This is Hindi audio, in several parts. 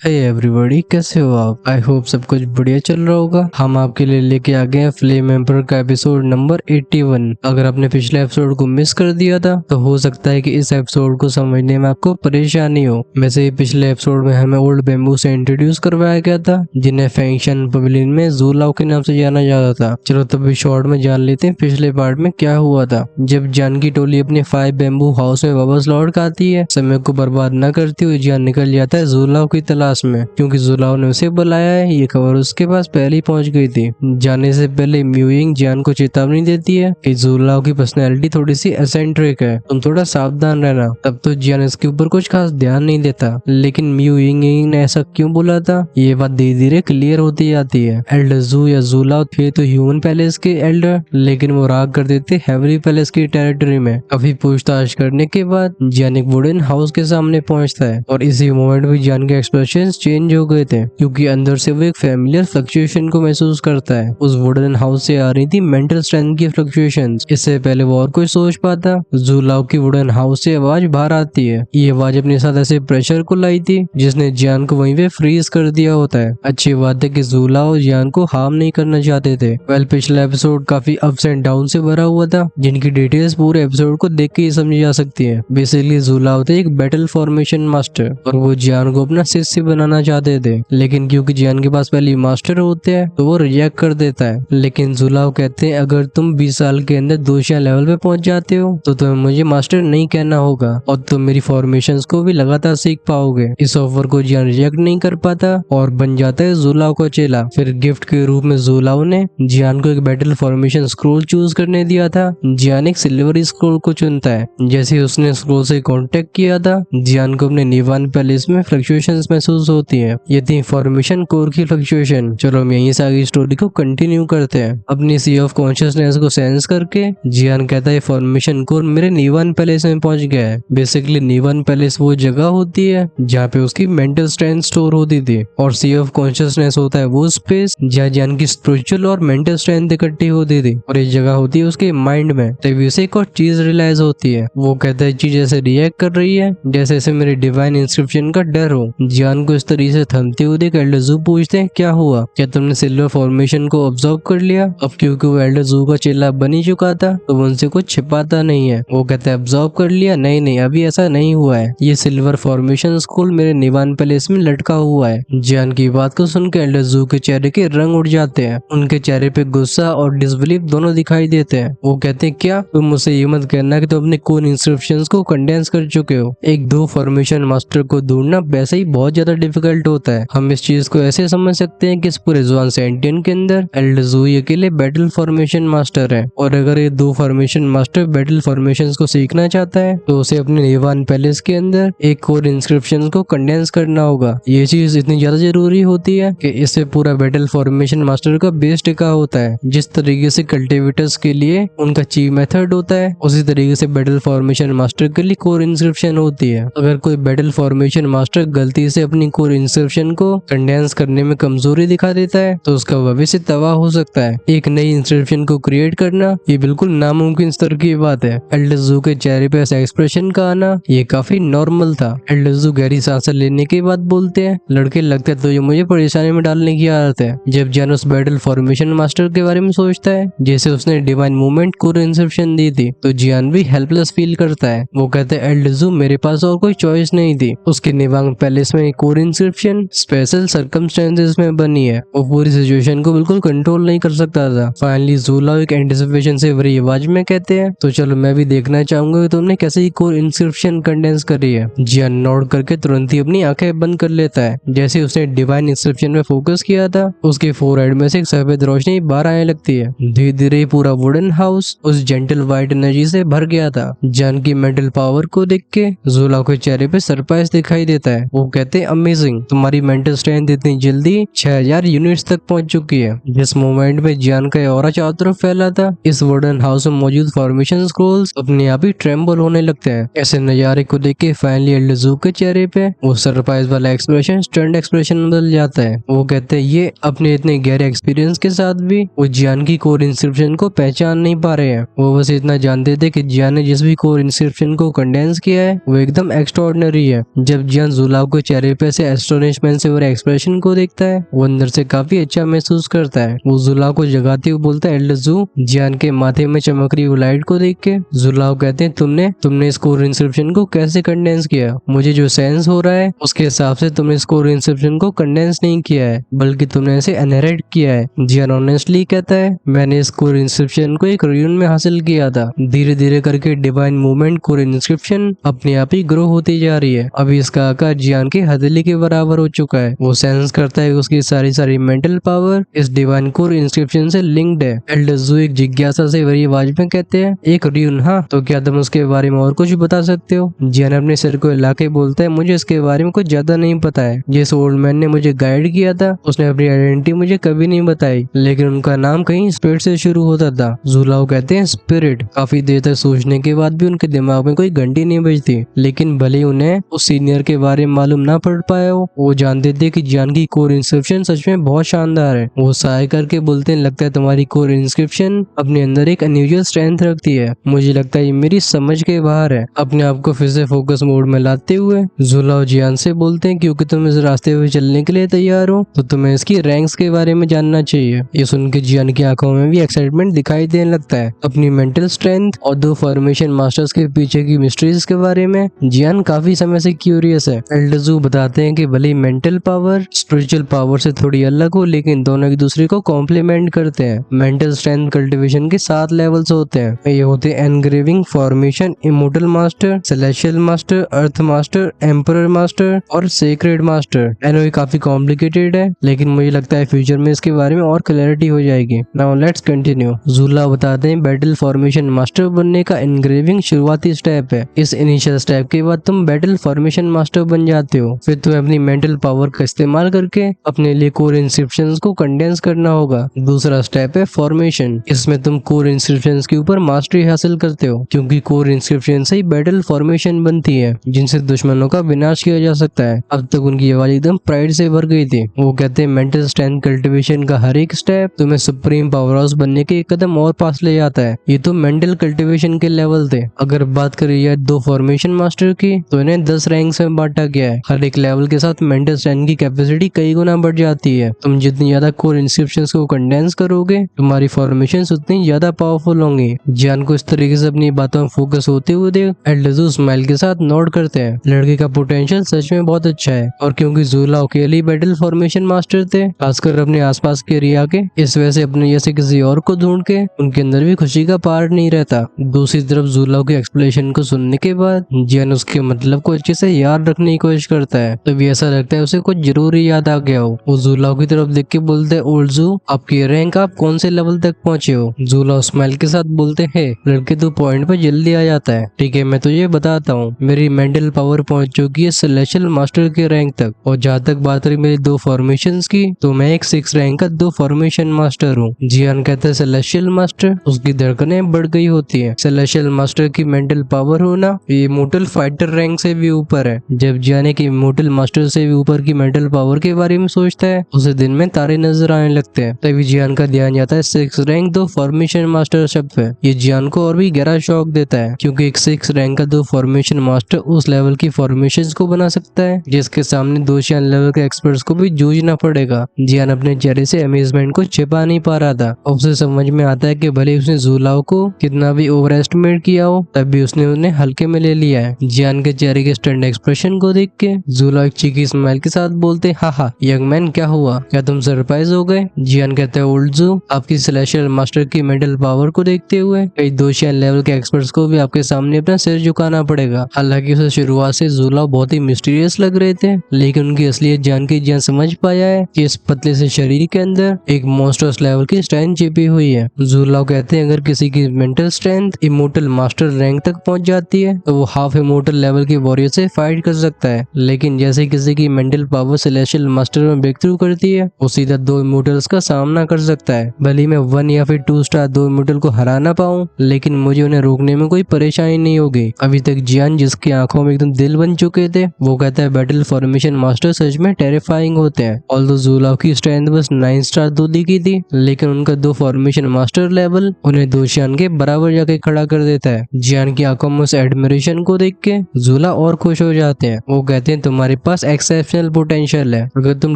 हे एवरीबॉडी, कैसे हो आप? आई होप सब कुछ बढ़िया चल रहा होगा। हम आपके लिए लेके आ गए हैं फ्लेम एम्पर का एपिसोड नंबर 81। अगर आपने पिछले एपिसोड को मिस कर दिया था तो हो सकता है कि इस एपिसोड को समझने में आपको परेशानी हो। वैसे पिछले एपिसोड में हमें ओल्ड बेम्बू से इंट्रोड्यूस करवाया गया था, जिन्हें फैंक्शन पवेलियन में ज़ूलाओ के नाम से जाना जाता था। चलो तभी शॉर्ट में जान लेते हैं पिछले पार्ट में क्या हुआ था। जब जान की टोली अपने 5 बेम्बू हाउस में वापस लौट आती है, समय को बर्बाद न करती हुई जान निकल जाता है ज़ूलाओ की तलाश में, क्योंकि ज़ूलाओ ने उसे बुलाया है। ये खबर उसके पास पहले ही पहुंच गई थी। जाने से पहले म्यूइंग जान को चेतावनी देती है कि ज़ूलाओ की पर्सनैलिटी थोड़ी सी एसेंट्रिक है, तुम थोड़ा सावधान रहना। तब तो जान इसके ऊपर कुछ खास ध्यान नहीं देता, लेकिन म्यूइंग ने ऐसा क्यों बोला था ये बात धीरे धीरे क्लियर होती जाती है। एल्डर ज़ू या ज़ूलाओ थे तो ह्यूमन पैलेस के एल्डर, लेकिन वो राग करते थे हेवरी पैलेस की टेरिटरी में। काफी पूछताछ करने के बाद जान एक वुडन हाउस के सामने पहुंचता है, और इसी मोमेंट में जान के एक्सप्रेशन चेंज हो गए थे, क्योंकि अंदर से वो एक फैमिलियर फ्लक्चुएशन को महसूस करता है। उस वुडन हाउस से आ रही थी मेंटल स्ट्रेंथ की फ्लक्चुएशंस। इससे पहले वो और कोई सोच पाता। ज़ूलाओ की वुडन हाउस से आवाज बाहर आती है। ये आवाज अपने साथ ऐसे प्रेशर को लाई थी जिसने जान को वहीं पे फ्रीज कर दिया होता है। अच्छी बात है कि ज़ूलाओ जान को हार्म नहीं करना चाहते थे। वेल, पिछला एपिसोड काफी अप्स एंड डाउन से भरा हुआ था, जिनकी डिटेल्स पूरे एपिसोड को देख के ही समझी जा सकती है। बेसिकली ज़ूलाओ थे एक बैटल फॉर्मेशन मास्टर, और वो जान को अपना शिष्य बनाना चाहते थे, लेकिन क्योंकि जान के पास पहले मास्टर होते हैं तो वो रिजेक्ट कर देता है। लेकिन ज़ूलाओ कहते हैं अगर तुम 20 साल के अंदर दोषिया लेवल पे पहुंच जाते हो तो तुम्हें मुझे मास्टर नहीं कहना होगा, और तुम मेरी फॉर्मेशंस को भी लगातार सीख पाओगे। इस ऑफर को जान रिजेक्ट नहीं कर पाता और बन जाता है ज़ूलाओ का चेला। फिर गिफ्ट के रूप में ज़ूलाओ ने जान को एक बैटल फॉर्मेशन स्क्रोल चूज करने दिया था। जान एक सिल्वर स्क्रोल को चुनता है। जैसे उसने स्क्रोल से कांटेक्ट किया था, जान को अपने निवान पैलेस में फ्लक्चुएशंस महसूस होती है। ये थी फॉर्मेशन कोर की फ्लक्चुएशन। चलो हम यहीं से आगे स्टोरी को कंटिन्यू करते हैं। अपनी सी ऑफ कॉन्शियसनेस को सेंस करके जियान कहता है फॉर्मेशन कोर मेरे निवान पैलेस में पहुंच गया है। बेसिकली निवान पैलेस वो जगह होती है जहाँ पे उसकी मेंटल स्ट्रेंथ स्टोर होती थी, और सी ऑफ कॉन्शियसनेस होता है वो स्पेस जहाँ जान की स्पिरिचुअल और मेंटल स्ट्रेंथ इकट्ठी होती थी, और ये जगह होती है उसके माइंड में। तभी उसे एक और चीज रियलाइज होती है। वो कहता है चीज ऐसे रिएक्ट कर रही है जैसे ऐसे मेरे डिवाइन इंस्क्रिप्शन का डर हो। जान को इस तरीके से थमते हुए देख एल्डर ज़ू पूछते हैं क्या हुआ, क्या तुमने सिल्वर फॉर्मेशन को ऑब्जर्व कर लिया? अब क्योंकि वो एल्डर ज़ू का चेला बन ही चुका था तो वो उनसे कुछ छिपाता नहीं है। वो कहता है ऑब्जर्व कर लिया? नहीं नहीं, अभी ऐसा नहीं हुआ है। ये सिल्वर फॉर्मेशन स्कूल मेरे निवान पैलेस में लटका हुआ है। जान की बात को सुनकर एल्डर ज़ू के चेहरे के रंग उड़ जाते हैं। उनके चेहरे पे गुस्सा और डिसबिलीफ दोनों दिखाई देते हैं। वो कहते हैं क्या तुम मुझसे ये मत कहना कि तुम अपने कोर इंस्क्रिप्शंस को कंडेंस कर चुके हो। एक दो फॉर्मेशन मास्टर को ढूंढना वैसे ही बहुत ज्यादा डिफिकल्ट होता है। हम इस चीज को ऐसे समझ सकते हैं कि इस पूरे ज़ुआन सेंटियन के अंदर एल्डर ज़ू अकेले बैटल फॉर्मेशन मास्टर है, और अगर ये दो फॉर्मेशन मास्टर बैटल फॉर्मेशंस को सीखना चाहता है तो उसे अपने निवान पैलेस के अंदर एक कोर इंस्क्रिप्शन को कंडेंस करना होगा। ये चीज इतनी ज्यादा जरूरी होती है कि इससे पूरा बैटल फॉर्मेशन मास्टर का बेस टिका होता है। जिस तरीके से कल्टिवेटर्स के लिए उनका चीफ मेथड होता है, उसी तरीके से बैटल फॉर्मेशन मास्टर के लिए कोर इंस्क्रिप्शन होती है। अगर कोई बैटल फॉर्मेशन मास्टर गलती से अपनी कोर इंस्क्रिप्शन को कंडेंस करने में कमजोरी दिखा देता है तो उसका भविष्य तबाह हो सकता है। एक नई इंस्क्रिप्शन को क्रिएट करना ये बिल्कुल नामुमकिन स्तर की बात है। एल्डर ज़ू के चेहरे पे ऐसा एक्सप्रेशन का आना ये काफी नॉर्मल था। एल्डर ज़ू गहरी सांसें लेने के बाद बोलते हैं लड़के लगता है तो ये मुझे परेशानी में डालने की आदत है। जब जैन उस बैटल फॉर्मेशन मास्टर के बारे में सोचता है जैसे उसने डिवाइन मूवमेंट कोर इंस्क्रिप्शन दी थी, तो जियान भी हेल्पलेस फील करता है। वो कहते हैं एल्डर ज़ू मेरे पास और कोई चॉइस नहीं थी। उसके निवांग पैलेस में कोर इंस्क्रिप्शन स्पेशल सर्कमस्टेंसेस में बनी है। वो पूरी सिचुएशन को बिल्कुल कंट्रोल नहीं कर सकता था। फाइनली ज़ूलाओ एक एंटिसिपेशन से भरी आवाज में कहते हैं तो चलो मैं भी देखना चाहूंगा कि तुमने कैसे ही कोर इंस्क्रिप्शन कंडेंस करी है। जियान नोट करके तुरंत ही अपनी आंखें बंद कर लेता है। जैसे उसने डिवाइन इंस्क्रिप्शन में फोकस किया था उसके फोरहेड में से एक सफेद रोशनी बाहर आने लगती है। धीरे धीरे पूरा वुडन हाउस उस जेंटल व्हाइट एनर्जी से भर गया था। जान की मेंटल पावर को देख के ज़ूलाओ के चेहरे पे सरप्राइज दिखाई देता है। वो कहते हैं अमेजिंग, तुम्हारी मेंटल स्ट्रेंथ इतनी जल्दी 6000 यूनिट्स तक पहुंच चुकी है। जिस मोमेंट में जान का ऑरा चारों तरफ फैला था, इस वुडन हाउस में मौजूद फॉर्मेशन स्क्रोल्स अपने आप ही ट्रेम्बल होने लगते हैं। ऐसे नजारे को देख के फाइनली एल्डर ज़ू के चेहरे पे वो सरप्राइज वाला एक्सप्रेशन स्टन्ड एक्सप्रेशन बदल जाता है। वो कहते हैं ये अपने इतने गहरे एक्सपीरियंस के साथ भी वो जान की कोर इंस्क्रिप्शन को पहचान नहीं पा रहे हैं। वो बस इतना जानते थे कि जान ने जिस भी कोर इंस्क्रिप्शन को कंडेंस किया है वो एकदम एक्स्ट्राऑर्डिनरी है। जब जान ज़ूलाओ के चेहरे पे ऐसे एस्टोनिशमेंट से और एक्सप्रेशन को देखता है वो अंदर से काफी अच्छा महसूस करता है। वो जुलाओ को जगाते हुए बोलता है एल्डरजू। जियान के माथे में चमक रही वो लाइट को देख के जुलाओ कहते हैं तुमने इस कोर इंस्क्रिप्शन को कैसे कंडेंस किया? मुझे जो सेंस हो रहा है उसके हिसाब से तुमने इस कोर इंस्क्रिप्शन को कंडेंस नहीं किया है बल्कि तुमने इसे इनहेरिट किया है। जियान ऑनेस्टली कहता है मैंने इस कोर इंस्क्रिप्शन को एक रियून में हासिल किया था। धीरे धीरे करके डिवाइन मूवमेंट कोर इंस्क्रिप्शन अपने आप ही ग्रो होती जा रही है। अभी इसका आकार जियान की हथेली के बराबर हो चुका है। वो सेंस करता है उसकी सारी मेंटल पावर इस डिवाइन कोर इंस्क्रिप्शन से लिंक्ड है। एल्डरजू एक जिज्ञासा से भरी आवाज में कहते हैं एक रियून, हाँ तो क्या तुम उसके बारे में और कुछ बता सकते हो? जियान अपने सिर को हिला के बोलता है मुझे इसके बारे में कुछ ज्यादा नहीं पता है। जिस ओल्ड मैन ने मुझे गाइड किया था उसने अपनी आइडेंटिटी मुझे कभी नहीं बताई लेकिन उनका नाम कहीं स्पिरिट से शुरू होता था। जुलाओ कहते हैं स्पिरिट। काफी देर तक सोचने के बाद भी उनके दिमाग में कोई घंटी नहीं बजती लेकिन भले उन्हें उस सीनियर के बारे में मालूम ना पड़ पाया हो वो जानते थे कि जियान की कोर इंस्क्रिप्शन सच में बहुत शानदार है। वो सहाय करके बोलते हैं लगता है तुम्हारी कोर इंस्क्रिप्शन अपने अंदर एक अनयूजुअल स्ट्रेंथ रखती है। मुझे लगता है ये मेरी समझ के बाहर है। अपने आप को फिर से फोकस मोड में लाते हुए जुलाओ जियान से बोलते हैं क्योंकि तुम इस रास्ते पे चलने के लिए तैयार हो तो तुम्हें इसकी रैंक्स के बारे में जानना चाहिए। ये सुन के जियान की आंखों में भी एक्साइटमेंट दिखाई देने लगता है। अपनी मेंटल स्ट्रेंथ और 2 फॉर्मेशन मास्टर्स के पीछे की मिस्ट्रीज के बारे में जियान काफी समय से क्यूरियस है। एल्डरजू बताते हैं कि भले मेंटल पावर स्पिरिचुअल पावर से थोड़ी अलग हो लेकिन दोनों एक दूसरे को कॉम्प्लीमेंट करते हैं। मेंटल स्ट्रेंथ कल्टिवेशन के 7 लेवल्स होते हैं। ये होते हैं engraving, formation, immortal master, celestial master, earth master, emperor master और सेक्रेड मास्टर। एनो काफी कॉम्प्लिकेटेड है लेकिन मुझे लगता है फ्यूचर में इसके बारे में और क्लैरिटी हो जाएगी। Now let's continue. जुला बताते हैं बैटल फॉर्मेशन मास्टर बनने का एनग्रेविंग शुरुआती स्टेप है। इस इनिशियल स्टेप के बाद तुम बैटल फॉर्मेशन मास्टर बन जाते हो। फिर तुम्हें अपनी मेंटल पावर का इस्तेमाल करके अपने लिए कोर इंस्क्रिप्शंस को कंडेंस करना होगा। दूसरा स्टेप है फॉर्मेशन। इसमें तुम कोर इंस्क्रिप्शंस के ऊपर मास्टरी हासिल करते हो क्योंकि कोर इंस्क्रिप्शन से ही बैटल फॉर्मेशन बनती है जिनसे दुश्मनों का विनाश किया जा सकता है। अब तक उनकी आवाज एकदम प्राइड से भर गई थी। वो कहते हैं मेंटल स्ट्रेंथ कल्टिवेशन का हर एक स्टेप तुम्हें सुप्रीम पावर हाउस बनने के एक कदम और पास ले जाता है। ये तो मेंटल कल्टिवेशन के लेवल थे। अगर बात करें यार 2 फॉर्मेशन मास्टर की तो इन्हें 10 रैंक्स में बांटा गया है। हर एक लेवल के साथ मेंटल स्ट्रेंथ की कैपेसिटी कई गुना बढ़ जाती है। तुम जितनी ज्यादा कोर इंस्क्रिप्शंस को कंडेंस करोगे तुम्हारी फॉर्मेशंस उतनी ज्यादा पावरफुल होंगी। जियान को इस तरीके से अपनी बातों में फोकस होते हुए देख एल्डरजू स्माइल के साथ नोट करते हैं। लड़के का पोटेंशियल सच में बहुत अच्छा है और क्योंकि जुलाओ अकेले बैटल फॉर्मेशन मास्टर थे खासकर अपने आसपास के एरिया के, इस वजह से अपने जैसे किसी और को ढूंढ के उनके अंदर भी खुशी का पार नहीं रहता। दूसरी तरफ जुलाओ के एक्सप्लेनेशन को सुनने के बाद जियान उसके मतलब को अच्छे से याद रखने की कोशिश करता है। तभी ऐसा लगता है उसे कुछ जरूरी याद आ गया हो। वो जुलाओ की तरफ देख के बोलते हैं ओल्डजू आपकी रैंक आप कौन से लेवल तक पहुंचे हो? जुलाओ स्माइल के साथ बोलते हैं लड़के तू पॉइंट पे जल्दी आ जाता है। ठीक है मैं तुझे बताता हूँ। मेरी मेंटल पावर पहुंच चुकी है सेलेशियल मास्टर के रैंक तक और जहाँ तक बात रही मेरी 2 फॉर्मेशंस की तो मैं एक 6 रैंक का 2 फॉर्मेशन मास्टर हूँ। जियान कहते हैं सेलेशियल मास्टर उसकी धड़कनें बढ़ गई होती है। सेलेशियल मास्टर की मेंटल पावर होना ये इमोर्टल फाइटर रैंक से भी ऊपर है। जब जियान की इमोर्टल मास्टर से भी ऊपर की मेंटल पावर के बारे में सोचता है उसे दिन में तारे नजर आने लगते हैं। तभी जियान का ध्यान जाता है 6 रैंक 2 फॉर्मेशन मास्टर शब्द पे। ये जियान को और भी गहरा शौक देता है क्योंकि एक 6 रैंक का 2 फॉर्मेशन मास्टर उस लेवल की फॉर्मेशंस को बना सकता है जिसके सामने 2 लेवल के एक्सपर्ट्स को भी जूझना पड़ेगा। जियान अपने चेहरे से अमेजमेंट को छिपा नहीं पा रहा था। उसे समझ में आता है कि भले उसने जुलाओ को कितना भी ओवर एस्टिमेट किया हो तब भी उसने उन्हें हल्के में ले लिया है। जियान के चेहरे के स्टैंड एक्सप्रेशन को देख के जुलाओ एक चीकी स्माइल के साथ बोलते हा यंग मैन क्या हुआ, क्या तुम सरप्राइज हो गए? जियान कहते हैं ओल्डजू आपकी सेलेशियल मास्टर की मेंटल पावर को देखते हुए कई 2 लेवल के एक्सपर्ट्स को भी आपके सामने अपना सिर झुकाना पड़ेगा। हालांकि उसे शुरुआत से जुलाओ बहुत ही मिस्टीरियस लग रहे थे लेकिन उनकी असलियत जान के जियान समझ पाया है कि इस पतले से शरीर के अंदर एक मॉन्स्टर्स लेवल की स्ट्रेंथ छिपी हुई है। जुलाओ कहते हैं अगर किसी की mental strength immortal master rank तक पहुंच जाती है तो वो हाफ इमोर्टल लेवल के वॉरियर से फाइट कर सकता है लेकिन जैसे किसी की मेंटल पावर सेलेशियल मास्टर में ब्रेक थ्रू करती है वो सीधा 2 इमोर्टल्स का सामना कर सकता है। भले मैं 1 या फिर 2 स्टार 2 इमोर्टल को हरा ना पाऊं लेकिन मुझे उन्हें रोकने में कोई परेशानी नहीं होगी। अभी तक जियान जिसकी आंखों में एकदम दिल बन चुके थे वो कहता है बैटल फॉर्मेशन मास्टर सच में टेरिफाइंग होते हैं। ऑल्दो जुलाओ की स्ट्रेंथ बस 9 स्टार 2 दिखी थी लेकिन उनका 2 फॉर्मेशन मास्टर लेवल उन्हें 2 जियान के बराबर जाके खड़ा कर देता है। जियान की आंखों में उस एडमिरेशन को देख के जुला और खुश हो जाते हैं। वो कहते हैं तुम्हारे पास एक्सेप्शनल पोटेंशियल है। अगर तुम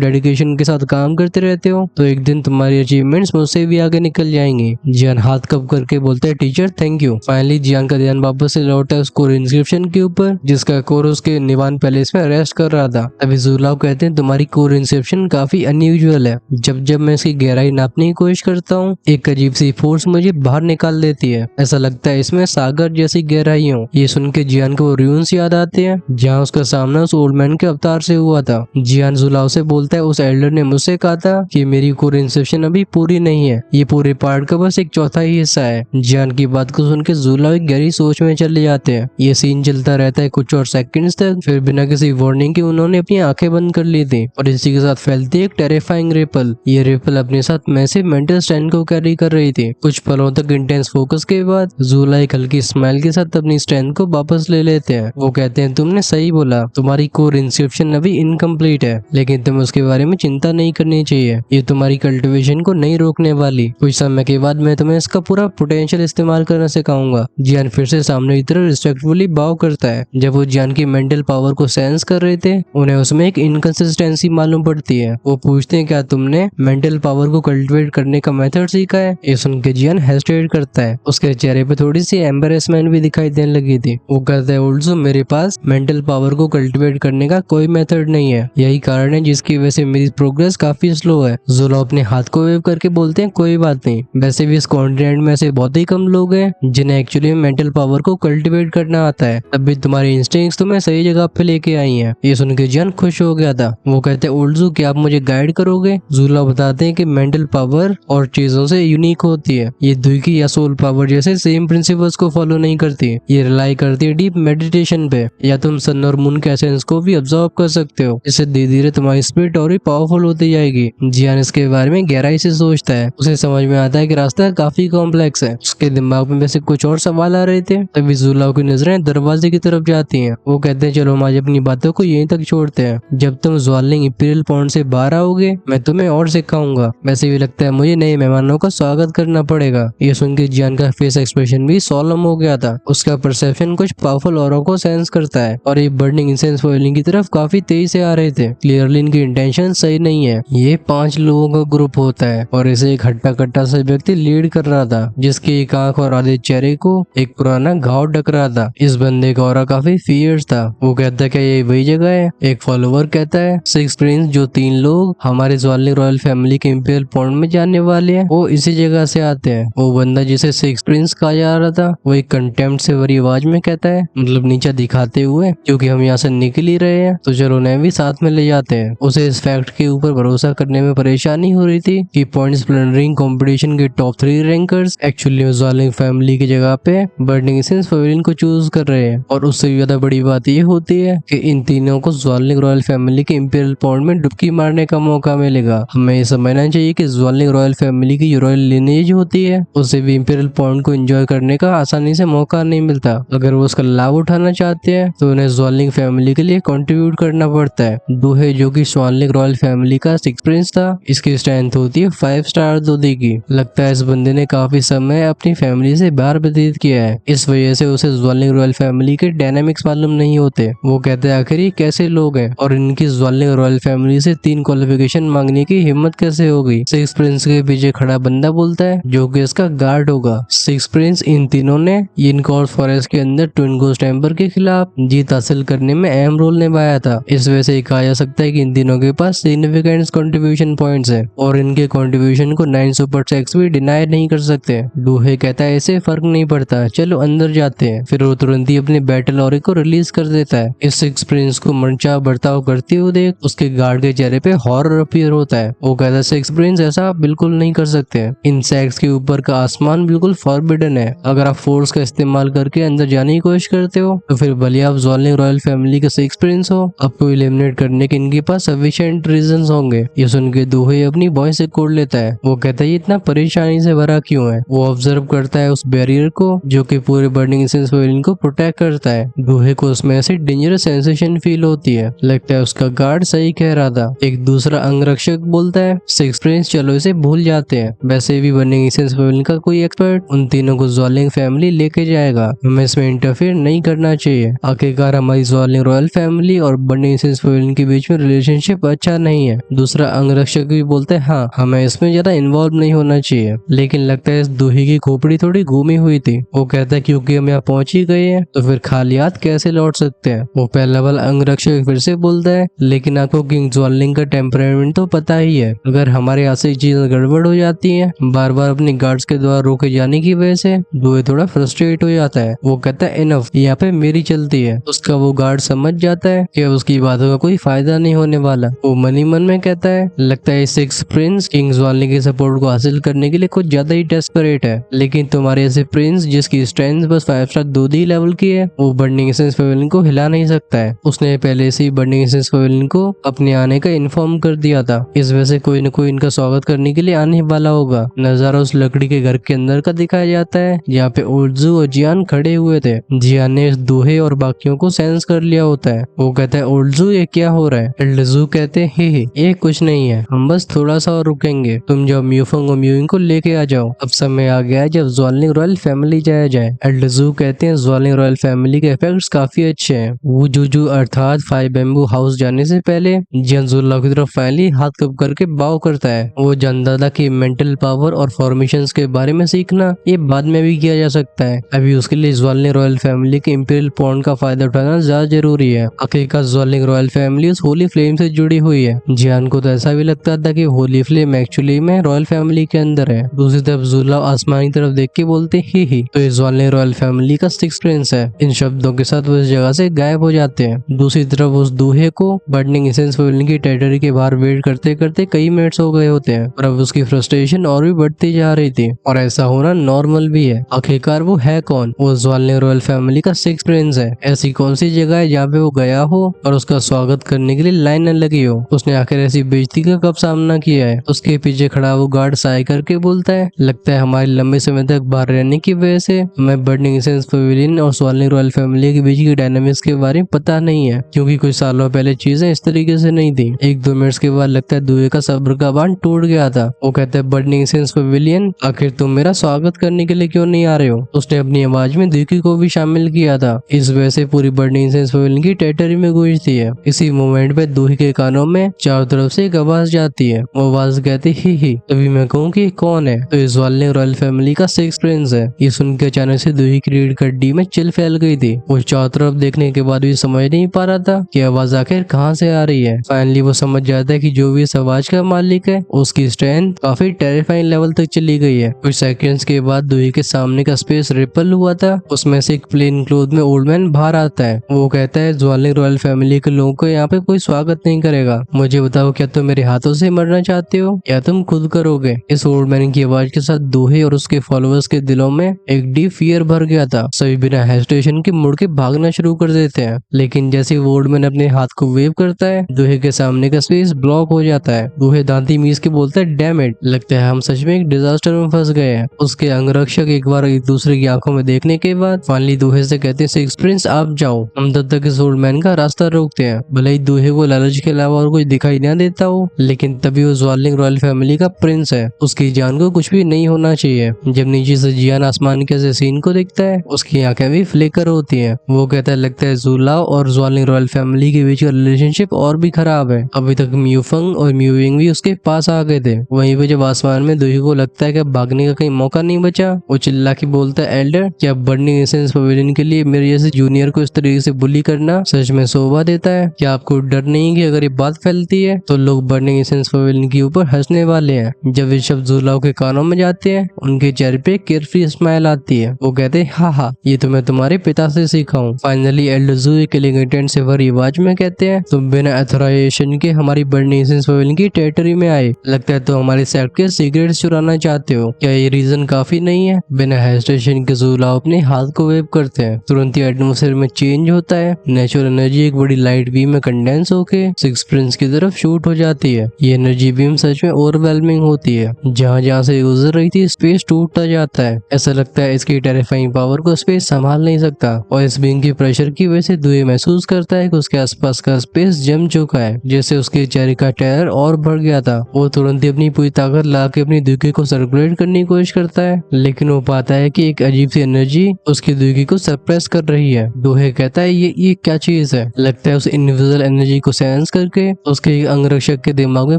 डेडिकेशन के साथ काम करते रहते हो तो एक दिन तुम्हारी अचीवमेंट्स मुझसे भी आगे निकल जाएंगी। जियान हाथ कप करके बोलता है टीचर थैंक यू। फाइनली जियान का ध्यान वापस से लौटा है उस कोर इंस्क्रिप्शन के ऊपर जिसका कोर उसके निवान पैलेस में रेस्ट कर रहा था। अभी जुलाव कहते हैं तुम्हारी कोर इंस्क्रिप्शन काफी अनयूजुअल है। जब जब मैं इसकी गहराई नापने की कोशिश करता हूँ एक अजीब सी फोर्स मुझे बाहर निकाल देती है। ऐसा लगता है इसमें सागर जैसी गहराई हो। ये सुन के जियान को रून्स याद आते हैं जहाँ उसका सामना उस ओल्ड मैन के अवतार से हुआ था। जियान जुलाव से बोलता है उस एल्डर ने मुझसे कहा था कि मेरी कोर इंसेप्शन अभी पूरी नहीं है, ये पूरे पार्ट का बस एक चौथा ही हिस्सा है। जियान की बात को सुन के जुलाव एक गहरी सोच में चले जाते हैं। ये सीन चलता रहता है कुछ और सेकंड्स तक, फिर बिना किसी वार्निंग के उन्होंने अपनी आंखें बंद कर ली थी और इसी के साथ फैलती एक टेरिफाइंग रिपल। ये रिपल अपने साथ मैसिव मेंटल स्ट्रेंथ को कैरी कर रही थी। कुछ पलों तक इंटेंस फोकस के बाद जुला एक हल्की स्माइल के साथ अपनी स्ट्रेंथ को वापस ले लेते हैं। वो कहते हैं तुमने सही बोला, तुम्हारी कोर इंस्क्रिप्शन अभी इनकम्प्लीट है, लेकिन तुम उसके बारे में चिंता नहीं करनी चाहिए। ये तुम्हारी कल्टिवेशन को नहीं रोकने वाली। कुछ समय के बाद मैं तुम्हें इसका पूरा पोटेंशियल इस्तेमाल करना सिखाऊंगा। जियान फिर से सामने की तरफ रिस्पेक्टफुली बाव करता है। जब वो जियान की मेंटल पावर को सेंस कर रहे थे उन्हें उसमें एक इनकंसिस्टेंसी मालूम पड़ती है। वो पूछते हैं क्या तुमने मेंटल पावर को कल्टिवेट करने का मेथड सीखा है? ये सुन के जियान हेजिटेट करता है। उसके चेहरे पे थोड़ी सी एम्बेरसमेंट भी दिखाई देने लगी थी। वो कहता है ऑल्सो मेरे पास मेंटल पावर को कल्टिवेट करने का कोई मेथड नहीं है, यही कारण है जिसकी वजह से मेरी प्रोग्रेस काफी स्लो है। जुला अपने हाथ को वेव करके बोलते हैं कोई बात नहीं, वैसे भी इस कॉन्टिनेंट में ऐसे बहुत ही कम लोग हैं जिन्हें एक्चुअली मेंटल पावर को कल्टिवेट करना आता है। तब भी तुम्हारी इंस्टिंक्ट्स तुम्हें सही जगह पे लेके आई हैं। ये सुन के जियान खुश हो गया था। वो कहते हैं ओल्जू क्या आप मुझे गाइड करोगे? जुला बताते हैं कि मेंटल पावर और चीजों से यूनिक होती है। ये दुई या सोल पावर जैसे सेम प्रिंसिपल्स को फॉलो नहीं करती। ये रिलाई करती है डीप मेडिटेशन पे, या तुम सन और मून के एसेंस को भी ऑब्जर्व कर सकते हो। इससे धीरे धीरे तुम्हारी स्पिरिट और भी पावरफुल होती जाएगी। जियान इसके बारे में गहराई से सोचता है। उसे समझ में आता है कि रास्ता काफी कॉम्प्लेक्स है। उसके दिमाग में वैसे कुछ और सवाल आ रहे थे तभी जुला की नजरें दरवाजे की तरफ जाती हैं। वो कहते हैं चलो हम आज अपनी बातों को यहीं तक छोड़ते हैं। जब तुम ज्वालिंग इंपीरियल पॉइंट से बाहर आओगे मैं तुम्हें और सिखाऊंगा। वैसे भी लगता है मुझे नए मेहमानों का स्वागत करना पड़ेगा। ये सुन के जियान का फेस एक्सप्रेशन भी सोलम हो गया था। उसका परसेप्शन कुछ पावरफुल औरों को सेंस करता है और ये बर्निंग इंसेंस फॉइलिंग की तरफ काफी तेजी से आ रहे थे। क्लियरली इनकी इंटेंशन सही नहीं है। ये 5 लोगों का ग्रुप होता है और इसे एक हट्टा कट्टा सा व्यक्ति लीड कर रहा था जिसकी एक आंख और आधे चेहरे को एक पुराना घाव ढक रहा था। इस बंदे का ऑरा काफी फियर्स था। वो कहता है क्या ये वही जगह है? एक फॉलोवर कहता है 6 प्रिंस जो 3 लोग हमारे ज्वालिंग रॉयल फैमिली के इंपीरियल पॉइंट में जाने वाले हैं वो इसी जगह से आते हैं। वो बंदा जिसे 6 प्रिंस कहा जा रहा था वो एक कंटेम्प्ट से भरी आवाज में कहता है मतलब नीचा दिखाते हुए क्योंकि हम यहाँ से निकल ही रहे हैं तो चलो उन्हें भी साथ में ले जाते हैं। उसे इस फैक्ट के ऊपर भरोसा करने में परेशानी हो रही थी कि पॉइंट स्प्लेंडरिंग कंपटीशन के टॉप 3 रैंकर्स एक्चुअली ज्वालिंग फैमिली की जगह पे बर्निंग इंसेंस पवेलियन को चूज कर रहे हैं। और उससे भी ज्यादा बड़ी बात ये होती है कि इन तीनों को ज्वालिंग रॉयल फैमिली के इंपीरियल पॉइंट में डुबकी मारने का मौका मिलेगा। हमें ये समझना चाहिए कि ज्वालिंग रॉयल फैमिली की रॉयल लिनेज होती है उसे भी इंपीरियल पॉइंट को एंजॉय करने का आसानी से मौका नहीं मिलता। अगर वो उसका लाभ उठाना चाहते हैं तो उन्हें ज्वालिंग फैमिली के लिए कंट्रीब्यूट करना पड़ता है। दूहे जो कि ज्वालिंग रॉयल फैमिली का 6 प्रिंस था, इसकी स्ट्रेंथ होती है 5 स्टार दूधी की। लगता है इस बंदे ने काफी समय अपनी फैमिली से बाहर व्यतीत किया है, इस वजह से उसे ज्वालिंग रॉयल फैमिली के डायनामिक्स मालूम नहीं होते। वो कहते हैं आखिर ये कैसे लोग हैं और इनकी ज्वालिंग रॉयल फैमिली से 3 क्वालिफिकेशन मांगने की हिम्मत कैसे हो गई। 6 प्रिंस के पीछे खड़ा बंदा बोलता है जो कि इसका गार्ड होगा। 6 प्रिंस इन तीनों ने इनकॉर्स फॉरेस्ट के अंदर ट्विन गोस्ट टेम्पर के खिलाफ जीत हासिल करने में अहम रोल निभाया था। इस वजह से कहा जा सकता है कि इन तीनों के पास सिग्निफिकेंट कंट्रीब्यूशन पॉइंट्स है और इनके कंट्रीब्यूशन को 9 सुपर सेक्स भी डिनाई नहीं कर सकते। डूहे कहता है ऐसे फर्क नहीं पड़ता, चलो अंदर जाते हैं। फिर वो तुरंत ही अपने बैटल ऑरे को रिलीज कर देता है। इस 6 प्रिंस को मनचाहा बर्ताव करते हुए देख उसके गार्ड के चेहरे पे हॉरर अपीयर होता है। वो कहता है 6 प्रिंस ऐसा बिल्कुल नहीं कर सकते, इन सेक्स के ऊपर का आसमान बिल्कुल फॉरबिडन है। अगर आप फोर्स का इस्तेमाल करके अंदर जाने की कोशिश करते हो तो फिर भले आप ज्वालिंग रॉयल फैमिली के 6 प्रिंस हो, आपको एलिमिनेट करने के इनके पास सफिशिएंट रीजंस होंगे। ये सुन के दूहे अपनी वॉइस से कोड लेता है। वो कहता है ये इतना परेशानी से भरा क्यों है। वो ऑब्जर्व करता है उस बैरियर को जो कि पूरे बर्निंग इंसेंस पवेलियन को प्रोटेक्ट करता है। दूहे को उसमें ऐसी डेंजरस सेंसेशन फील होती है। लगता है उसका गार्ड सही कह रहा था। एक दूसरा अंगरक्षक बोलता है 6 प्रिंस चलो इसे भूल जाते हैं, वैसे भी बर्निंग इंसेंस पवेलियन का कोई एक्सपर्ट उन तीनों को ज्वालिंग फैमिली लेके जाएगा, हमें इसमें इंटरफेयर नहीं करना चाहिए। आखिरकार हमारी ज्वालिंग रॉयल फैमिली और और बर्निंग सेंस पवेलियन के बीच में रिलेशनशिप अच्छा नहीं है। दूसरा अंगरक्षक भी बोलता है हाँ हमें इसमें ज्यादा इन्वॉल्व नहीं होना चाहिए, लेकिन लगता है इस दूही की खोपड़ी थोड़ी घूमी हुई थी। वो कहता है क्योंकि हम यहाँ पहुंच ही गए हैं तो फिर खाली हाथ कैसे लौट सकते हैं। वो पहला वाला अंगरक्षक फिर से बोलता है लेकिन आपको किंग ज्वालिंग का टेम्परामेंट तो पता ही है, अगर हमारे यहाँ से चीज गड़बड़ हो जाती है बार बार अपने गार्ड्स के द्वारा रोके जाने की वजह से दूहे थोड़ा फ्रस्ट्रेट हो जाता है। वो कहता है इनफ, यहाँ पे मेरी चलती है। उसका वो गार्ड समझ जाता है कि उसकी बातों का कोई फायदा नहीं होने वाला। वो मन ही मन में कहता है लगता है सिक्स प्रिंस किंग ज्वालिंग के सपोर्ट को हासिल करने के लिए कुछ ज्यादा ही डेस्परेट है, लेकिन तुम्हारे ऐसे प्रिंस जिसकी स्ट्रेंथ बस 5 स्टार दूध ही लेवल की है वो बर्निंग एसेंस पवेलियन को हिला नहीं सकता है। उसने पहले से ही बर्निंग एसेंस पवेलियन को अपने आने का इन्फॉर्म कर दिया था, इस वजह से कोई न कोई इनका स्वागत करने के लिए आने वाला होगा। नजारा उस लकड़ी के घर के अंदर का दिखाया जाता है जहाँ पे ओल्जू और जियान खड़े हुए थे। जियान ने इस दूहे और बाकियों को सेंस कर लिया होता है। वो कहता है ओल्जू ये क्या हो रहा है। एल्डजू कहते हैं ही ये कुछ नहीं है, हम बस थोड़ा सा और रुकेंगे, तुम जब म्यूफंग और म्यूइंग को लेके आ जाओ, अब समय आ गया है जब ज्वालिंग रॉयल फैमिली जाया जाए। एल्डजू कहते हैं ज्वालिंग रॉयल फैमिली के इफेक्ट्स काफी अच्छे हैं। वो जूजू अर्थात फाइव बेम्बू हाउस जाने से पहले जियान जुल्ला की तरफ फाइनली हाथ कब करके बाव करता है। वो जानदादा की मेंटल पावर और फॉर्मेशंस के बारे में सीखना ये बाद में भी किया जा सकता है, अभी उसके लिए ज्वालिंग रॉयल फैमिली के इंपीरियल पॉन्ड का फायदा उठाना ज्यादा जरूरी है। आखिरकार ज्वालिंग रॉयल फैमिली उस होली फ्लेम से जुड़ी हुई है। जियान को तो ऐसा भी लगता था कि होली फ्लेम एक्चुअली में रॉयल फैमिली के अंदर है। दूसरी तरफ जुल्ला आसमान की तरफ देख के बोलते ही तो ये ज्वालिंग रॉयल फैमिली का सिक्स प्रिंस है। इन शब्दों के साथ वो इस जगह से गायब हो जाते हैं। दूसरी तरफ उस दूहे को बर्निंग एसेंस पवेलियन की टेरिटरी के बाहर वेट करते करते कई मिनट्स हो गए होते हैं और अब उसकी फ्रस्ट्रेशन और भी बढ़ती जा रही थी और ऐसा होना नॉर्मल भी है। आखिरकार वो है कौन? वो ज्वालिंग रॉयल फैमिली का सिक्स प्रिंस है। ऐसी कौन सी जगह है जहाँ पे वो गया हो और उसका स्वागत करने के लिए लाइन न लगी हो? उसने आखिर ऐसी बेइज्जती का कब सामना किया है? उसके पीछे खड़ा वो गार्ड साई करके बोलता है लगता है हमारी लंबे समय तक बाहर रहने की वजह से हमें बर्निंग एसेंस पवेलियन और ज्वालिंग रॉयल फैमिली के बीच की डायनामिक्स के बारे में पता नहीं है, क्योंकि कुछ सालों पहले चीजें इस तरीके से नहीं थी। 1-2 मिनट्स के बाद लगता है दूहे का सब्र का बांध टूट गया था। वो कहता है बर्निंग एसेंस पवेलियन आखिर तुम मेरा स्वागत करने के लिए क्यों नहीं आ रहे हो? उसने अपनी आवाज में दूकी को भी शामिल किया था, इस वजह से पूरी बर्निंग एसेंस पवेलियन की टेरिटरी में गूंजती है। इसी मोमेंट पे दूही के कानों में चारों तरफ से एक आवाज जाती है। वो आवाज कहती ही तभी मैं कहूँ कि कौन है तो इस ज्वालिंग रॉयल फैमिली का सिक्स प्रिंस है। ये सुन के अचानक से दूही की रीढ़ की हड्डी में चिल फैल गई थी। वो चारों तरफ देखने के बाद भी समझ नहीं पा रहा था कि आवाज आखिर कहाँ से आ रही है। फाइनली वो समझ जाता है कि जो भी इस आवाज का मालिक है उसकी स्ट्रेंथ काफी टेरिफाइंग लेवल तक चली गई है। कुछ सेकंड्स के बाद दूही के सामने का स्पेस रिपल हुआ था, उसमें से एक प्लेन क्लोथ में ओल्ड मैन बाहर आता है। वो कहता है ज्वालिंग रॉयल फैमिली के लोगों को यहाँ पे कोई स्वागत नहीं करेगा, मुझे बताओ क्या तुम मेरे हाथों से मरना चाहते हो या तुम खुद करोगे? इस ओल्ड मैन की आवाज के साथ दूहे और उसके फॉलोअर्स के दिलों में एक डीप फियर भर गया था। सभी बिना हेजिटेशन के मुड़ के भागना शुरू कर देते हैं, लेकिन जैसे ओल्ड मैन अपने हाथ को वेव करता है दूहे के सामने का स्पेस ब्लॉक हो जाता है। दूहे दांती मीस के बोलता है डैम इट, लगता है हम सच में एक डिजास्टर में फंस गए हैं। उसके अंगरक्षक एक बार एक दूसरे की आंखों में देखने के बाद फाइनली दूहे से कहते हैं सिक्स प्रिंस आप जाओ, हम तब तक इस ओल्ड मैन का रास्ता रोकते हैं। भले ही दूहे को लालच के अलावा और कुछ दिखाई ना देता हो, लेकिन तभी वो ज्वालिंग रॉयल फैमिली का प्रिंस है, उसकी जान को कुछ भी नहीं होना चाहिए। जब नीचे से जियान आसमान के ऐसे सीन को देखता है उसकी आंखें भी फ्लिकर होती है। वो कहता है लगता है जुला और ज्वालिंग रॉयल फैमिली के बीच का रिलेशनशिप और भी खराब है। अभी तक म्यूफंग और म्यूविंग भी उसके पास आ गए थे। वहीं पे जब आसमान में दूही को लगता है कि भागने का कहीं मौका नहीं बचा, वो चिल्ला के बोलता है एल्डर क्या बर्निंग एसेंस पवेलियन के लिए मेरे जैसे जूनियर को इस तरीके से बुली करना सच में शोभा देता है? क्या आपको डर नहीं कि अगर ये बात फैलती है तो लोग बर्निंग एसेंस पवेलियन के ऊपर हंसने वाले हैं? जब ये शब्द जुलाओ के कानों में जाते हैं उनके चेहरे पे केयरफ्री स्माइल आती है। वो कहते हैं हाँ ये तो मैं तुम्हारे पिता से सीखा हूँ। फाइनली एल्डरजू किलिंग इंटेंट से भरी आवाज में कहते हैं तुम बिना अथॉराइजेशन के हमारी बर्निंग एसेंस पवेलियन की टेरिटरी में आए, लगता है तो हमारे सेक्ट के सीक्रेट्स चुराना चाहते हो, क्या ये रीजन काफी नहीं है? बिना हेजिटेशन के जुलाओ अपने हाथ को वेव करते हैं, तुरंत ही एटमोसफेयर में चेंज होता है। नेचुरल एनर्जी एक बड़ी लाइट बीम में कंडेंस होके सिक्स प्रिंस की तरफ शूट हो जाती है। ये एनर्जी बीम सच में ओवरवेलमिंग होती है, जहाँ जहाँ से गुजर रही थी स्पेस टूटता जाता है। ऐसा लगता है इसकी टेरिफाइंग पावर को स्पेस संभाल नहीं सकता और इस बीम के प्रेशर की वजह से दूहे महसूस करता है कि उसके आसपास का स्पेस जम चुका है, जैसे उसके चेहरे का टेरर और बढ़ गया था। वो तुरंत ही अपनी पूरी ताकत ला के अपनी दूकी को सर्कुलेट करने की कोशिश करता है, लेकिन वो पाता है कि एक अजीब सी एनर्जी उसकी दूकी को सप्रेस कर रही है। दूहे कहता है ये क्या चीज है? लगता है उस इनविजिबल एनर्जी को सेंस करके उसके एक अंगरक्षक के दिमाग में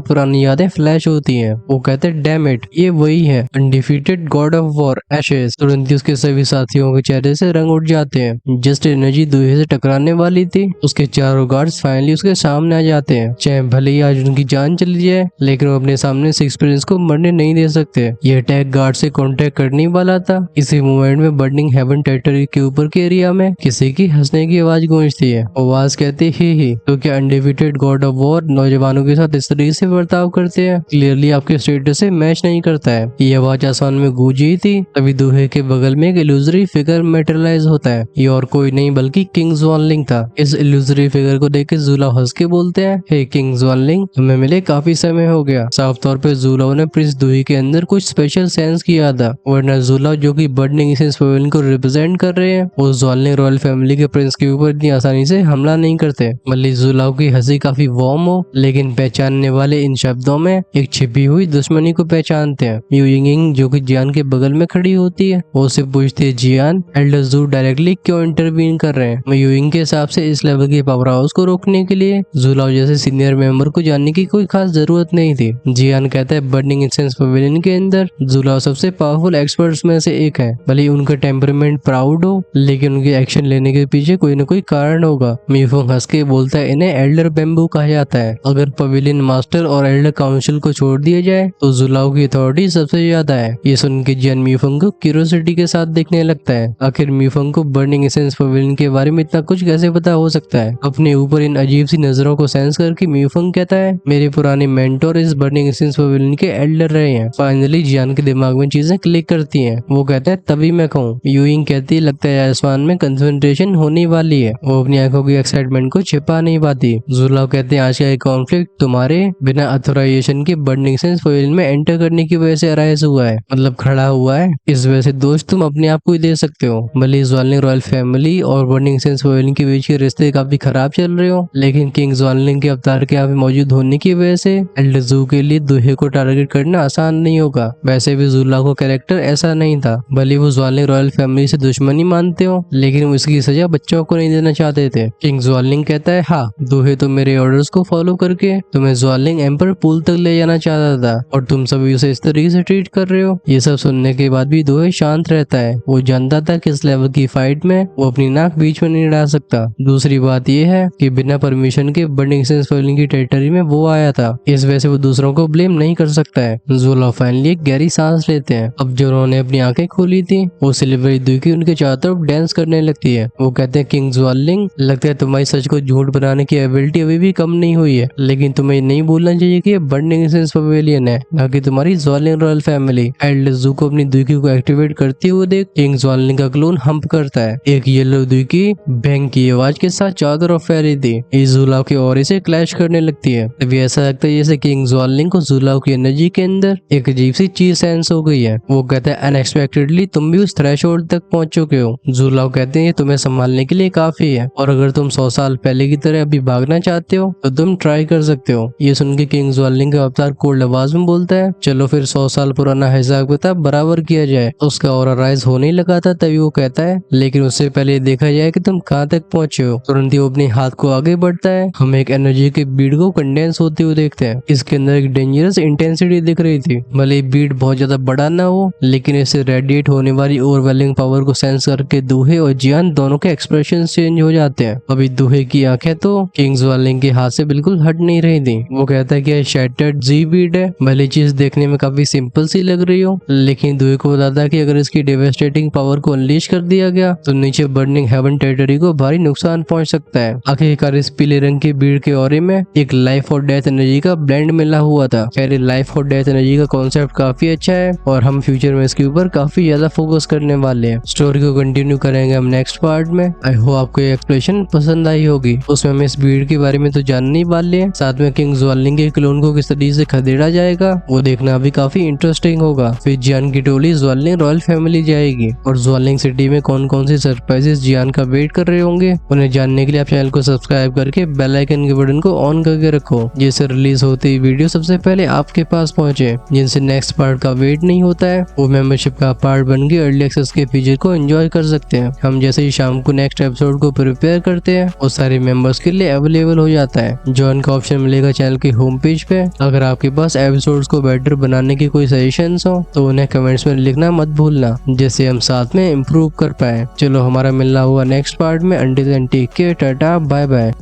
पुरानी यादें फ्लैश होती हैं। वो कहते हैं डैम इट, ये वही है undefeated God of war ashes. तुरंत ही उसके सभी साथियों के चेहरे से रंग उठ जाते हैं। जस्ट एनर्जी दूहे से टकराने वाली थी, उसके चारों गार्ड्स फाइनली उसके सामने आ जाते हैं। चाहे भले ही आज उनकी जान चली जाए, लेकिन वो अपने सामने सिक्स प्रिंस को मरने नहीं दे सकते। ये अटैक गार्ड से कांटेक्ट करने वाला था। इसी मोमेंट में बर्निंग हेवन टेरिटरी के ऊपर के एरिया में किसी की हंसने की आवाज गूंजती है। आवाज कहती ही तो क्या अनडिफीटेड गॉड ऑफ वॉर नौजवानों के साथ इस तरीके से बर्ताव करते हैं, क्लियरली आपके स्टेटस से मैच नहीं करता है। ये आवाज आसमान में गूंजी थी, तभी दूहे के बगल में एक इल्यूजरी फिगर मेटेरियलाइज होता है। ये और कोई नहीं बल्कि किंग ज़ुआनलिंग था। इस इल्यूजरी फिगर को देख के ज़ूलाओ हंस के बोलते हैं, हे किंग ज़ुआनलिंग, हमें मिले काफी समय हो गया। साफ तौर पे ज़ूलाओ ने प्रिंस दूही के अंदर कुछ स्पेशल सेंस किया था, वरना ज़ूलाओ जो कि बर्निंग एसेंस पवेलियन को रिप्रेजेंट कर रहे हैं, वो ज़ुआनलिंग रॉयल फैमिली के प्रिंस के ऊपर इतनी आसानी से हमला नहीं करते। भले ज़ूलाओ की हंसी काफी वार्म हो, लेकिन पहचानने वाले इन शब्दों में एक छिपी हुई दुश्मनी को पहचानते हैं। यू यिंग जो कि जियान के बगल में खड़ी होती है, वो उससे पूछती है, जियान एल्डर ज़ू डायरेक्टली क्यों इंटरवीन कर रहे हैं? यू यिंग के हिसाब से इस लेवल के पावर हाउस को रोकने के लिए ज़ूलाओ जैसे सीनियर मेंबर को जानने की कोई खास जरूरत नहीं थी। जियान कहता है बर्निंग एसेंस पवेलियन के अंदर ज़ूलाओ सबसे पावरफुल एक्सपर्ट्स में से एक है। भले ही उनका टेम्परामेंट प्राउड हो, लेकिन उनके एक्शन लेने के पीछे कोई न कोई कारण होगा। मीफोंग हंस के बोलता है, इन्हें एल्डर बेम्बू कहा जाता है। अगर पवेलियन मास्टर और एल्डर काउंसिल को छोड़ दिया जाए तो ज़ूलाओ की अथॉरिटी सबसे ज्यादा है। ये सुन के जियान मीफोंग को क्यूरियोसिटी के साथ देखने लगता है। आखिर मीफोंग को बर्निंग एसेंस पवेलियन के बारे में इतना कुछ कैसे पता हो सकता है? अपने ऊपर इन अजीब सी नजरों को सेंस करके मीफोंग कहता है, मेरे पुराने मेंटोर इस बर्निंग एसेंस पवेलियन के एल्डर रहे हैं। फाइनली जियान के दिमाग में चीजें क्लिक करती हैं। वो कहता है तभी मैं कहूँ। यूइंग कहती है, लगता है आसमान में कंसंट्रेशन होने वाली है। वो अपनी आंखों की एक्साइटमेंट को छिपा नहीं पाती। ज़ूलाओ कहते हैं, आज का एक कॉन्फ्लिक्ट तुम्हारे बिना अथोराइजेशन के बर्निंग एसेंस पवेलियन में एंटर करने की वजह से अराइज हुआ है, मतलब खड़ा हुआ है। इस वजह से दोस्त तुम अपने आप को ही दे सकते हो। भले ज़ुआनलिंग रॉयल फैमिली और बर्निंग एसेंस पवेलियन के बीच के रिश्ते काफी खराब चल रहे हो, लेकिन किंग ज़ुआनलिंग के अवतार के यहाँ पे मौजूद होने की वजह से एल्डर ज़ू के लिए दूहे को टारगेट करना आसान नहीं होगा। वैसे भी ज़ूलाओ का कैरेक्टर ऐसा नहीं था। भले वो ज़ुआनलिंग रॉयल फैमिली से दुश्मनी मानते हो, लेकिन वो इसकी सजा बच्चों को नहीं देना चाहते थे। किंग ज़ुआनलिंग कहता है, हाँ दूहे तो मेरे ऑर्डर्स को फॉलो करके तुम्हें ज़ुआनलिंग एम्पर पूल तक ले जाना चाहता था, और तुम सभी उसे इस तरीके से ट्रीट कर रहे हो। ये सब सुनने के बाद भी दूहे शांत रहता है। वो जानता था कि इस लेवल की फाइट में वो अपनी नाक बीच में नहीं डाल सकता। दूसरी बात यह है कि बिना परमिशन के बर्निंग एसेंस पवेलियन की टेरिटरी में वो आया था, इस वजह से वो दूसरों को ब्लेम नहीं कर सकता है। ज़ूलाओ फाइनली एक गहरी सांस लेते हैं। अब जो उन्होंने अपनी आंखें खोली थी, वो सिल्वरी दूकी उनके चारों तरफ डांस करने लगती है। वो कहते हैं, किंग ज़ुआनलिंग, लगता है तुम्हारी सच को झूठ बनाने की एबिलिटी अभी भी कम नहीं हुई है, लेकिन तुम्हें नहीं भूलना चाहिए कि ये बर्निंग एसेंस पवेलियन है, ना कि तुम्हारी ज़ुआनलिंग रॉयल फैमिली। एल्डर ज़ू को अपनी दूकी को एक्टिवेट करते हुए देख किंग ज़ुआनलिंग का क्लोन हम्प करता है। एक येलो दूकी बैंग की आवाज के साथ चारों तरफ फैली थी। इस ज़ूलाओ की ऑरे से क्लैश करने लगती है। तभी ऐसा लगता है जैसे किंग ज़ुआनलिंग को ज़ूलाओ की एनर्जी के अंदर एक अजीब सी चीज सेंस हो गई है। वो कहता है, अनएक्सपेक्टेडली तुम भी उस थ्रेशोल्ड तक पहुंच चुके हो। ज़ूलाओ कहते हैं, तुम्हें संभालने के लिए काफी है, और अगर तुम 100 साल पहले की तरह अभी भागना चाहते हो तो तुम ट्राई कर सकते हो। ये सुन के किंग ज़ुआनलिंग का अवतार कोल्ड आवाज में बोलता है, चलो फिर 100 साल पुराना हिसाब किताब बराबर किया जाए। उसका ऑरा राइज होने लगा था। तभी वो कहता है, लेकिन उससे पहले देखा जाए कि तुम कहाँ तक पहुंचे हो। तुरंत ही वो अपने हाथ को आगे बढ़ता है। हम एक एनर्जी के बीड को कंडेंस होते हुए देखते हैं। इसके अंदर एक डेंजरस इंटेंसिटी दिख रही थी। भले बीड बहुत ज्यादा बड़ा ना हो, लेकिन इससे रेडिएट होने वाली ओवरवेलिंग पावर को सेंस करके दूहे और जियान दोनों के एक्सप्रेशन चेंज हो जाते हैं। अभी दूहे की आंखें तो किंग ज़ुआनलिंग के हाथ से बिल्कुल हट नहीं रही थी। वो कहता है कि शैटर्ड जी बीड है। भले चीज देखने में काफी सिंपल सी लग रही हो, लेकिन दूहे को बताता है कि अगर इसकी डेवास्टेटिंग पावर को अनलीश कर दिया गया तो नीचे बर्निंग हेवन टेरिटरी को भारी नुकसान पहुंच सकता है। आखिरकार इस पीले रंग के बीड के ऑरे में एक लाइफ और डेथ एनर्जी का ब्लेंड मिला हुआ था। खैर लाइफ और डेथ एनर्जी का कॉन्सेप्ट काफी अच्छा है, और हम फ्यूचर में इसके ऊपर काफी ज्यादा फोकस करने वाले हैं। स्टोरी को कंटिन्यू करेंगे हम नेक्स्ट पार्ट में। आई होप आपको ये एक्सप्लेनेशन पसंद आई होगी। उसमें हम इस बीड के बारे में तो जानने ही वाले हैं, साथ में किंग ज़ुआनलिंग के क्लोन को किस तरीके से खदेड़ा जाएगा वो देखना भी काफी इंटरेस्टिंग होगा। फिर जियान की टोली ज़ुआनलिंग रॉयल फैमिली जाएगी, और ज़ुआनलिंग सिटी में कौन कौन से सरप्राइजेस जियान का वेट कर रहे होंगे, उन्हें जानने के लिए आप चैनल को सब्सक्राइब करके बेल आइकन के बटन को ऑन करके रखो, जिससे रिलीज होती ही वीडियो सबसे पहले आपके पास पहुंचे। जिनसे नेक्स्ट पार्ट का वेट नहीं होता है, वो मेंबरशिप का पार्ट बन के अर्ली एक्सेस के फीचर को एंजॉय कर सकते हैं। हम जैसे ही शाम को नेक्स्ट एपिसोड को प्रिपेयर करते हैं, वो सारे मेंबर्स के लिए अवेलेबल हो जाता है। ज्वाइन का ऑप्शन मिलेगा चैनल की होम पेज पे। अगर आपके पास एपिसोड्स को बेटर बनाने की कोई सजेशंस हो तो उन्हें कमेंट्स में लिखना मत भूलना, जिससे हम साथ में इम्प्रूव कर पाए। चलो हमारा मिलना हुआ नेक्स्ट पार्ट में। Until then take care, tata, bye bye.